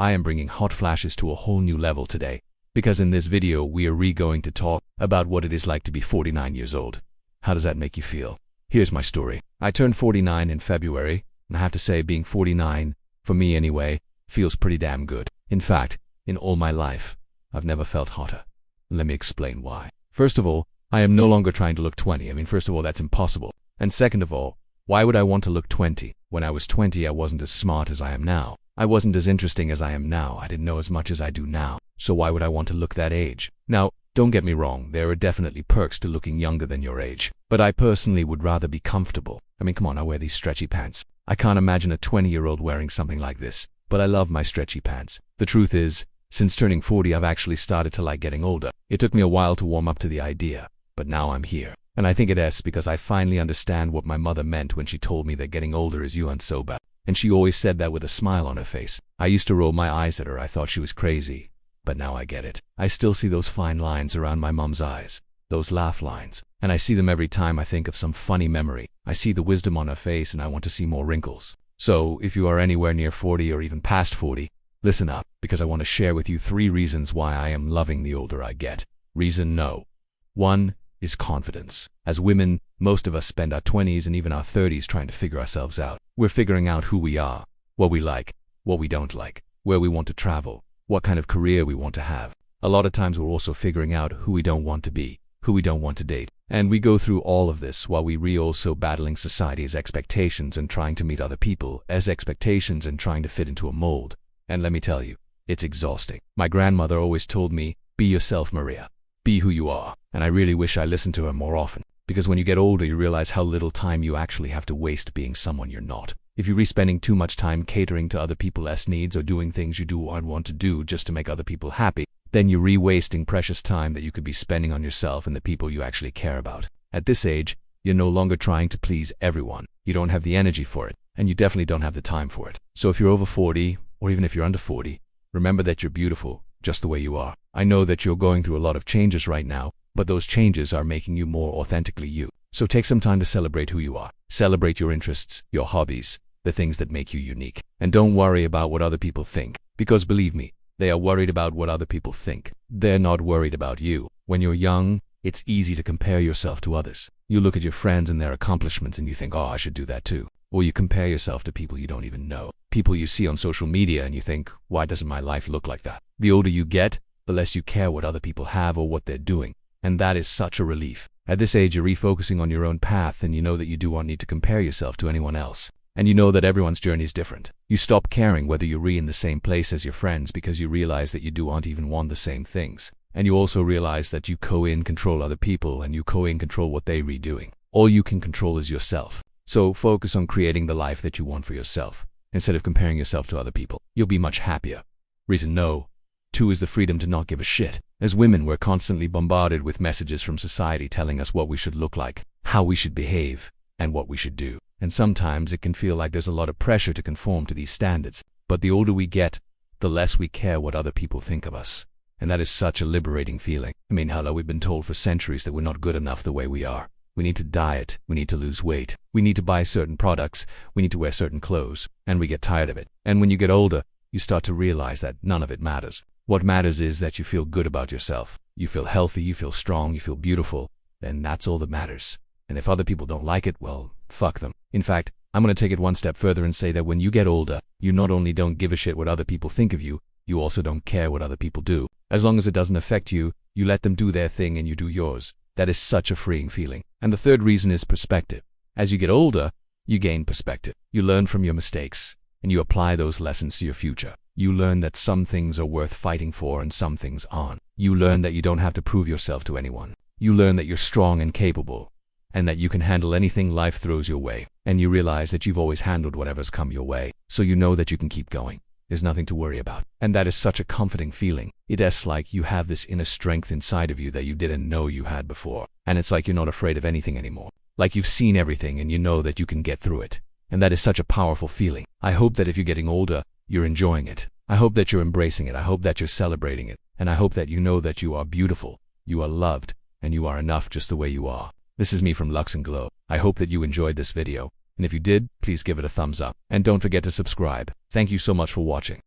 I am bringing hot flashes to a whole new level today, because in this video we are going to talk about what it is like to be 49 years old. How does that make you feel? Here's my story. I turned 49 in February, and I have to say being 49, for me anyway, feels pretty damn good. In fact, in all my life, I've never felt hotter. Let me explain why. First of all, I am no longer trying to look 20. First of all, that's impossible. And second of all, why would I want to look 20? When I was 20, I wasn't as smart as I am now. I wasn't as interesting as I am now. I didn't know as much as I do now. So why would I want to look that age? Now, don't get me wrong, there are definitely perks to looking younger than your age. But I personally would rather be comfortable. Come on, I wear these stretchy pants. I can't imagine a 20-year-old wearing something like this. But I love my stretchy pants. The truth is, since turning 40, I've actually started to like getting older. It took me a while to warm up to the idea, but now I'm here. And I think it's because I finally understand what my mother meant when she told me that getting older is you and sober. And she always said that with a smile on her face. I used to roll my eyes at her. I thought she was crazy. But now I get it. I still see those fine lines around my mom's eyes. Those laugh lines. And I see them every time I think of some funny memory. I see the wisdom on her face and I want to see more wrinkles. So, if you are anywhere near 40 or even past 40, listen up, because I want to share with you 3 reasons why I am loving the older I get. Reason no. 1 is confidence. As women, most of us spend our 20s and even our 30s trying to figure ourselves out. We're figuring out who we are, what we like, what we don't like, where we want to travel, what kind of career we want to have. A lot of times we're also figuring out who we don't want to be, who we don't want to date. And we go through all of this while we also battling society's expectations and trying to meet other people as expectations and trying to fit into a mold. And let me tell you, it's exhausting. My grandmother always told me, be yourself, Maria. Be who you are. And I really wish I listened to her more often. Because when you get older, you realize how little time you actually have to waste being someone you're not. If you're spending too much time catering to other people's needs or doing things you do or want to do just to make other people happy, then you're wasting precious time that you could be spending on yourself and the people you actually care about. At this age, you're no longer trying to please everyone. You don't have the energy for it, and you definitely don't have the time for it. So if you're over 40, or even if you're under 40, remember that you're beautiful, just the way you are. I know that you're going through a lot of changes right now, but those changes are making you more authentically you. So take some time to celebrate who you are. Celebrate your interests, your hobbies, the things that make you unique. And don't worry about what other people think, because believe me, they are worried about what other people think. They're not worried about you. When you're young, it's easy to compare yourself to others. You look at your friends and their accomplishments and you think, oh, I should do that too. Or you compare yourself to people you don't even know. People you see on social media and you think, why doesn't my life look like that? The older you get, the less you care what other people have or what they're doing. And that is such a relief. At this age, you're refocusing on your own path and you know that you do not need to compare yourself to anyone else. And you know that everyone's journey is different. You stop caring whether you're in the same place as your friends because you realize that you don't even want the same things. And you also realize that you control other people and you control what they're doing. All you can control is yourself. So focus on creating the life that you want for yourself, instead of comparing yourself to other people. You'll be much happier. Reason no. 2 is the freedom to not give a shit. As women, we're constantly bombarded with messages from society telling us what we should look like, how we should behave, and what we should do. And sometimes it can feel like there's a lot of pressure to conform to these standards. But the older we get, the less we care what other people think of us. And that is such a liberating feeling. Hello, we've been told for centuries that we're not good enough the way we are. We need to diet, we need to lose weight, we need to buy certain products, we need to wear certain clothes, and we get tired of it. And when you get older, you start to realize that none of it matters. What matters is that you feel good about yourself. You feel healthy, you feel strong, you feel beautiful, and that's all that matters. And if other people don't like it, well, fuck them. In fact, I'm going to take it one step further and say that when you get older, you not only don't give a shit what other people think of you, you also don't care what other people do. As long as it doesn't affect you, you let them do their thing and you do yours. That is such a freeing feeling. And the 3rd reason is perspective. As you get older, you gain perspective. You learn from your mistakes, and you apply those lessons to your future. You learn that some things are worth fighting for and some things aren't. You learn that you don't have to prove yourself to anyone. You learn that you're strong and capable, and that you can handle anything life throws your way. And you realize that you've always handled whatever's come your way, so you know that you can keep going. There's nothing to worry about. And that is such a comforting feeling. It's like you have this inner strength inside of you that you didn't know you had before. And it's like you're not afraid of anything anymore. Like you've seen everything and you know that you can get through it. And that is such a powerful feeling. I hope that if you're getting older, you're enjoying it. I hope that you're embracing it. I hope that you're celebrating it. And I hope that you know that you are beautiful, you are loved, and you are enough just the way you are. This is me from Lux and Glow. I hope that you enjoyed this video. And if you did, please give it a thumbs up. And don't forget to subscribe. Thank you so much for watching.